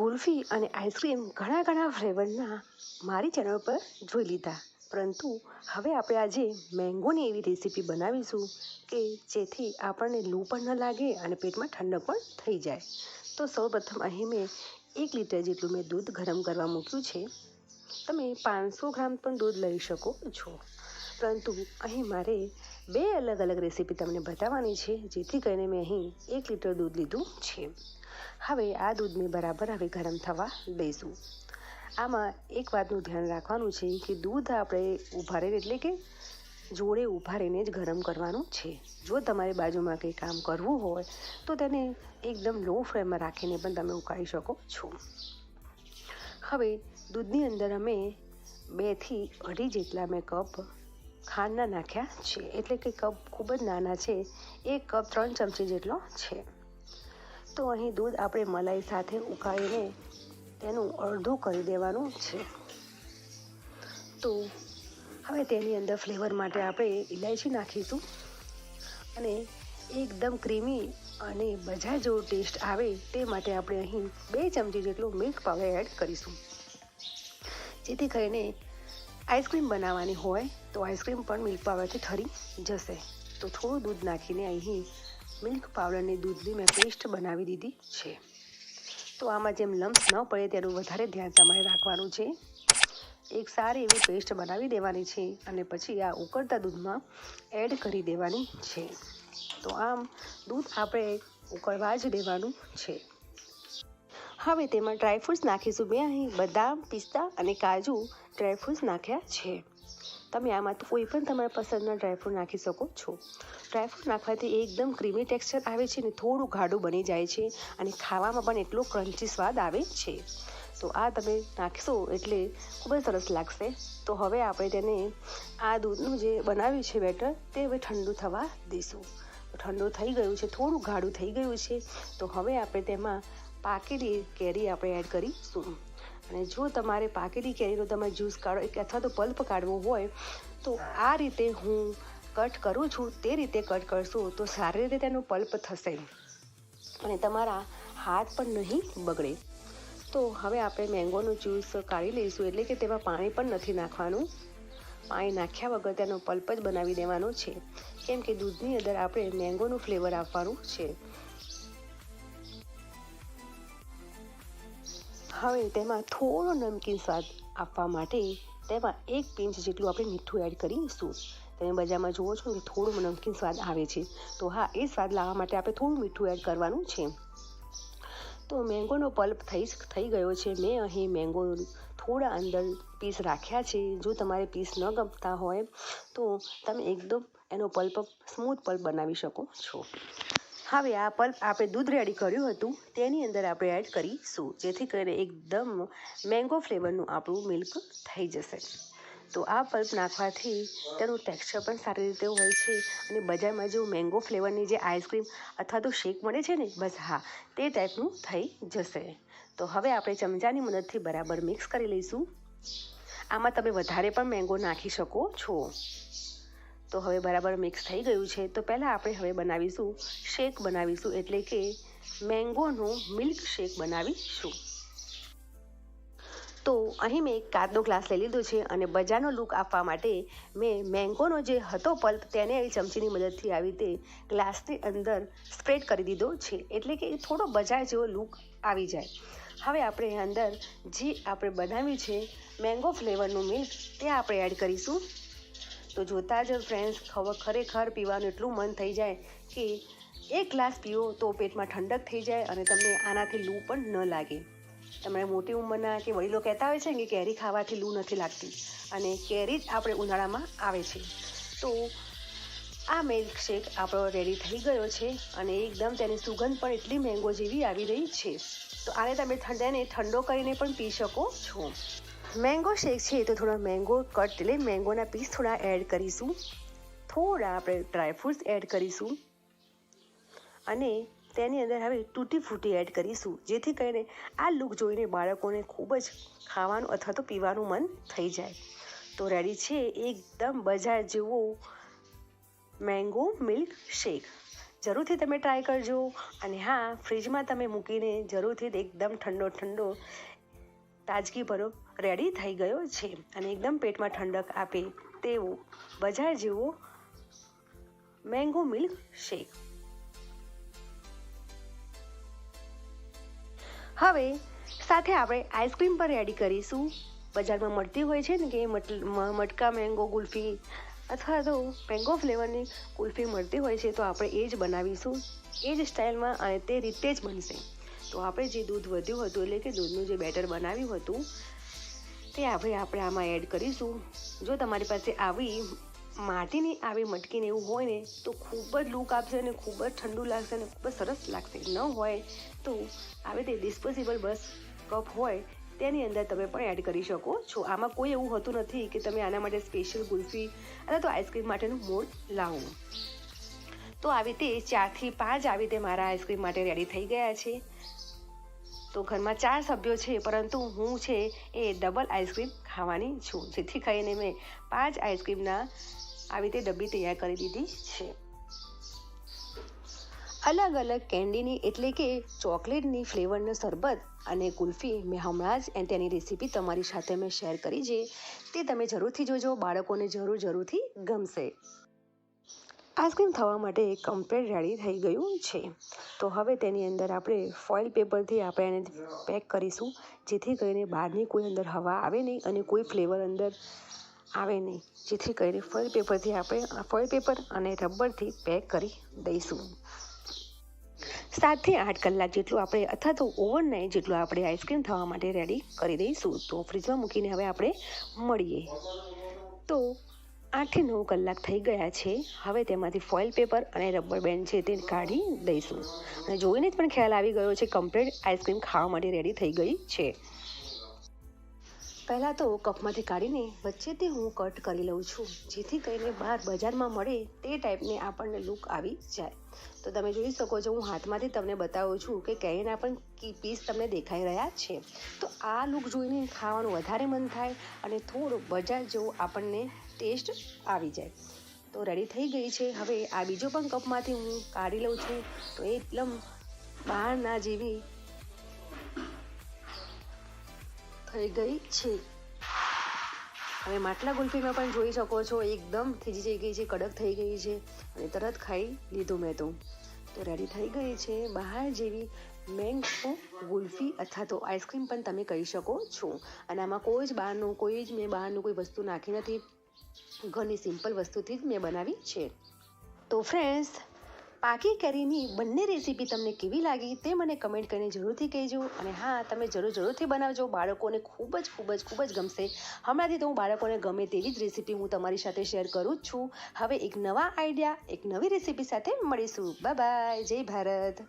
કુલ્ફી અને આઈસ્ક્રીમ ઘણા ફ્લેવરના મારી ચેનલ પર જોઈ લીધા, પરંતુ હવે આપણે આજે મેંગોની એવી રેસીપી બનાવીશું કે જેથી આપણને લૂ પણ ન લાગે અને પેટમાં ઠંડક પણ થઈ જાય. તો સૌપ્રથમ અહીં મેં 1 લીટર જેટલું મેં દૂધ ગરમ કરવા મૂક્યું છે. તમે 500 ગ્રામ પણ દૂધ લઈ શકો છો, પરંતુ અહીં મારે 2 અલગ રેસીપી તમને બતાવવાની છે, જેથી કરીને મેં અહીં 1 લીટર દૂધ લીધું છે. હવે આ દૂધને બરાબર ગરમ થવા દઈશું. આમાં એક વાતનું ધ્યાન રાખવાનું છે કે દૂધ આપણે ઊભા રહીને એટલે કે જોડે ઊભા રહીને જ ગરમ કરવાનું છે. જો તમારે બાજુમાં કંઈ કામ કરવું હોય તો તેને એકદમ લો ફ્લેમમાં રાખીને પણ તમે ઉકાળી શકો છો. હવે દૂધની અંદર અમે 2 થી 2.5 જેટલા મેં કપ ખાંડના નાખ્યા છે, એટલે કે કપ ખૂબ જ નાના છે, 1 કપ 3 ચમચી જેટલો છે. તો અહીં દૂધ આપણે મલાઈ સાથે ઉકાળીને તેનું અડધું કરી દેવાનું છે. તો હવે તેની અંદર ફ્લેવર માટે આપણે ઇલાયચી નાખીશું અને એકદમ ક્રીમી અને બજાર જેવો ટેસ્ટ આવે તે માટે આપણે અહીં 2 ચમચી જેટલું મિલ્ક પાવડર એડ કરીશું, જેથી કરીને આઈસ્ક્રીમ બનાવવાની હોય તો આઈસ્ક્રીમ પણ મિલ્ક પાવડરથી ઠરી જશે. તો થોડું દૂધ નાખીને અહીં મિલ્ક પાવડરની દૂધની મેં પેસ્ટ બનાવી દીધી છે. તો આમાં જેમ લમ્સ ન પડે તેનું વધારે ધ્યાન તમારે રાખવાનું છે. એક સારી એવી પેસ્ટ બનાવી દેવાની છે અને પછી આ ઉકળતા દૂધમાં એડ કરી દેવાની છે. તો આમ દૂધ આપણે ઉકળવા જ દેવાનું છે. હવે તેમાં ડ્રાયફ્રૂટ્સ નાખીશું. મેં અહીં બદામ, પિસ્તા અને કાજુ ડ્રાયફ્રૂટ્સ નાખ્યા છે. તમે આમાં તો કોઈ પણ તમારા પસંદના ડ્રાયફ્રૂટ નાખી શકો છો. ડ્રાયફ્રૂટ નાખવાથી એકદમ ક્રીમી ટેક્સચર આવે છે અને થોડું ગાઢું બની જાય છે અને ખાવામાં પણ એટલો ક્રન્ચી સ્વાદ આવે છે. તો આ તમે નાખશો એટલે ખૂબ જ સરસ લાગશે. તો હવે આપણે તેને આ દૂધનું જે બનાવ્યું છે બેટર તે હવે ઠંડુ થવા દઈશું. ઠંડુ થઈ ગયું છે, થોડું ગાઢું થઈ ગયું છે. તો હવે આપણે તેમાં પાકેલી કેરી આપણે એડ કરીશું. અને જો તમારે પાકેલી કેરીનો તમે જ્યુસ કાઢો અથવા તો પલ્પ કાઢવો હોય તો આ રીતે હું કટ કરું છું તે રીતે કટ કરશો તો સારી રીતે તેનો પલ્પ થશે અને તમારા હાથ પણ નહીં બગડે. તો હવે આપણે મેંગોનો જ્યુસ કાઢી લઈશું, એટલે કે તેમાં પાણી પણ નથી નાખવાનું. પાણી નાખ્યા વગર તેનો પલ્પ જ બનાવી દેવાનો છે, કેમ કે દૂધની અંદર આપણે મેંગોનું ફ્લેવર આપવાનું છે. હવે તેમાં થોડો નમકીન સ્વાદ આપવા માટે તેમાં 1 પિંચ જેટલું આપણે મીઠું એડ કરીશું. તમે બજારમાં જુઓ છો કે થોડું નમકીન સ્વાદ આવે છે, તો હા, એ સ્વાદ લાવવા માટે આપણે થોડું મીઠું એડ કરવાનું છે. તો મેંગોનો પલ્પ થઈ ગયો છે. મેં અહીં મેંગો થોડા અંદર પીસ રાખ્યા છે. જો તમારે પીસ ન ગમતા હોય તો તમે એકદમ એનો પલ્પ સ્મૂથ પલ્પ બનાવી શકો છો. હવે આ પલ્પ આપણે દૂધ રેડી કર્યું હતું તેની અંદર આપણે એડ કરીશું, જેથી કરીને એકદમ મેંગો ફ્લેવરનું આપણું મિલ્ક થઈ જશે. તો આ પલ્પ નાખવાથી તેનું ટેક્સચર પણ સારી રીતે હોય છે અને બજારમાં જો મેંગો ફ્લેવરની જે આઈસ્ક્રીમ અથવા તો શેક મળે છે ને, બસ હા, તે ટાઈપનું થઈ જશે. તો હવે આપણે ચમચાની મદદથી બરાબર મિક્સ કરી લઈશું. આમાં તમે વધારે પણ મેંગો નાખી શકો છો. તો હવે બરાબર મિક્સ થઈ ગયું છે. તો પહેલાં આપણે હવે બનાવીશું શેક બનાવીશું, એટલે કે મેંગોનો મિલ્ક શેક બનાવીશું. તો અહીં મેં એક કાચનો ગ્લાસ લઈ લીધો છે અને બજારનો લુક આપવા માટે મેં મેંગોનો જે હતો પલ્પ તેને ચમચીની મદદથી આવી રીતે ગ્લાસની અંદર સ્પ્રેડ કરી દીધો છે, એટલે કે થોડો બજાર જેવો લુક આવી જાય. હવે આપણે અંદર જે આપણે બનાવ્યું છે મેંગો ફ્લેવરનું મિલ્ક તે આપણે એડ કરીશું. તો જોતાં જ ફ્રેન્ડ્સ ખરેખર પીવાનું એટલું મન થઈ જાય કે 1 ગ્લાસ પીવો તો પેટમાં ઠંડક થઈ જાય અને તમને આનાથી લૂ પણ ન લાગે. તમારે મોટી ઉંમરના કે વડીલો કહેતા હોય છે કે કેરી ખાવાથી લૂ નથી લાગતી, અને કેરી જ આપણે ઉનાળામાં આવે છે. તો આ મિલ્ક શેક આપણો રેડી થઈ ગયો છે અને એકદમ તેની સુગંધ પણ એટલી મેંગો જેવી આવી રહી છે. તો આને તમે તેને ઠંડો કરીને પણ પી શકો છો. મેંગો શેક છે તો થોડા મેંગો કટ એટલે મેંગોના પીસ થોડા એડ કરીશું. થોડા આપણે ડ્રાયફ્રૂટ્સ એડ કરીશું અને તેની અંદર હવે તૂટી ફ્રૂટી એડ કરીશું, જેથી કરીને આ લુક જોઈને બાળકોને ખૂબ જ ખાવાનું અથવા તો પીવાનું મન થઈ જાય. તો રેડી છે એકદમ બજાર જેવો મેંગો મિલ્ક શેક. જરૂરથી તમે ટ્રાય કરજો. અને હા, ફ્રીજમાં તમે મૂકીને જરૂરથી એકદમ ઠંડો તાજગીભરો રેડી થઈ ગયો છે અને એકદમ પેટમાં ઠંડક આપે તેવો બજાર જેવો મેંગો મિલ્ક શેક. હવે સાથે આપણે આઈસ્ક્રીમ પણ રેડી કરીશું. બજારમાં મળતી હોય છે ને કે મટકા મેંગો ગુલ્ફી અથવા તો મેંગો ફ્લેવરની કુલ્ફી મળતી હોય છે, તો આપણે એ જ બનાવીશું એ જ સ્ટાઇલમાં અને તે રીતે જ બનશે. તો આપણે જે દૂધ વધ્યું હતું એટલે કે દૂધનું જે બેટર બનાવ્યું હતું તે આપણે આમાં એડ કરીશું. જો તમારી પાસે આવી માટીની આવી મટકીને એવું હોય ને તો ખૂબ જ લુક આપશે અને ખૂબ જ ઠંડુ લાગશે અને ખૂબ જ સરસ લાગશે. ન હોય તો આવી તે ડિસ્પોઝેબલ બસ કપ હોય તેની અંદર તમે પણ એડ કરી શકો છો. આમાં કોઈ એવું હોતું નથી કે તમે આના માટે સ્પેશિયલ ગુલ્ફી અથવા તો આઈસ્ક્રીમ માટેનું મોલ્ડ લાવો. તો આવી રીતે 4 થી 5 આવી રીતે મારા આઈસ્ક્રીમ માટે રેડી થઈ ગયા છે. તો ઘરમાં 4 સભ્યો છે, પરંતુ હું છે એ ડબલ આઈસ્ક્રીમ ખાવાની છું, જેથી કરીને મેં 5 આઈસ્ક્રીમના આવી રીતે ડબ્બી તૈયાર કરી દીધી છે. અલગ અલગ કેન્ડીની એટલે કે ચોકલેટની ફ્લેવરનું શરબત અને કુલ્ફી મેં હમણાં જ તેની રેસીપી તમારી સાથે મેં શેર કરી છે, તે તમે જરૂરથી જોજો. બાળકોને જરૂરથી ગમશે. આઈસ્ક્રીમ થવા માટે કમ્પ્લીટ રેડી થઈ ગયું છે. તો હવે તેની અંદર આપણે ફોઇલ પેપરથી આપણે એને પેક કરીશું, જેથી કરીને બહારની કોઈ અંદર હવા આવે નહીં અને કોઈ ફ્લેવર અંદર આવે નહીં, જેથી કરીને ફોઇલ પેપર અને રબરથી પેક કરી દઈશું. 7 થી 8 કલાક જેટલું આપણે અથવા તો ઓવરનાઇટ જેટલું આપણે આઈસ્ક્રીમ થવા માટે રેડી કરી દઈશું. તો ફ્રીજમાં મૂકીને હવે આપણે મળીએ. તો 8 થી 9 કલાક થઈ ગયા છે. હવે તેમાંથી ફોઇલ પેપર અને રબર બેન્ડ છે તે કાઢી દઈશું અને જોઈને જ પણ ખ્યાલ આવી ગયો છે કમ્પ્લીટ આઈસ્ક્રીમ ખાવા માટે રેડી થઈ ગઈ છે. પહેલાં તો કપમાંથી કાઢીને વચ્ચેથી હું કટ કરી લઉં છું, જેથી કરીને બહાર બજારમાં મળે તે ટાઈપની આપણને લુક આવી જાય. તો તમે જોઈ શકો છો, હું હાથમાંથી તમને બતાવું છું કે કેરીના પણ પીસ તમને દેખાઈ રહ્યા છે. તો આ લુક જોઈને ખાવાનું વધારે મન થાય અને થોડો બજાર જેવો આપણને ટેસ્ટ આવી જાય. તો રેડી થઈ ગઈ છે. હવે આ બીજો પણ કપમાંથી હું કાઢી લઉં છું. તો એકદમ બહારના જેવી થઈ ગઈ છે. હવે માટલા ગુલ્ફીમાં પણ જોઈ શકો છો, એકદમ થીજી જઈ ગઈ છે, કડક થઈ ગઈ છે અને તરત ખાઈ લીધું મેં તો રેડી થઈ ગઈ છે બહાર જેવી મેંગો ગુલ્ફી અથવા તો આઈસ્ક્રીમ પણ તમે કહી શકો છો. અને આમાં મેં બહારનું કોઈ વસ્તુ નાખી નથી, ઘરની સિમ્પલ વસ્તુથી જ મેં બનાવી છે. તો ફ્રેન્ડ્સ, પાકી કેરીની બંને રેસીપી તમને કેવી લાગી તે મને કમેન્ટ કરીને જરૂરથી કહેજો. અને હા, તમે જરૂરથી બનાવજો. બાળકોને ખૂબ જ ગમશે. હમણાંથી તો હું બાળકોને ગમે તેવી જ રેસીપી હું તમારી સાથે શેર કરું જ છું. હવે એક નવા આઈડિયા, એક નવી રેસીપી સાથે મળીશું. Bye bye. જય ભારત.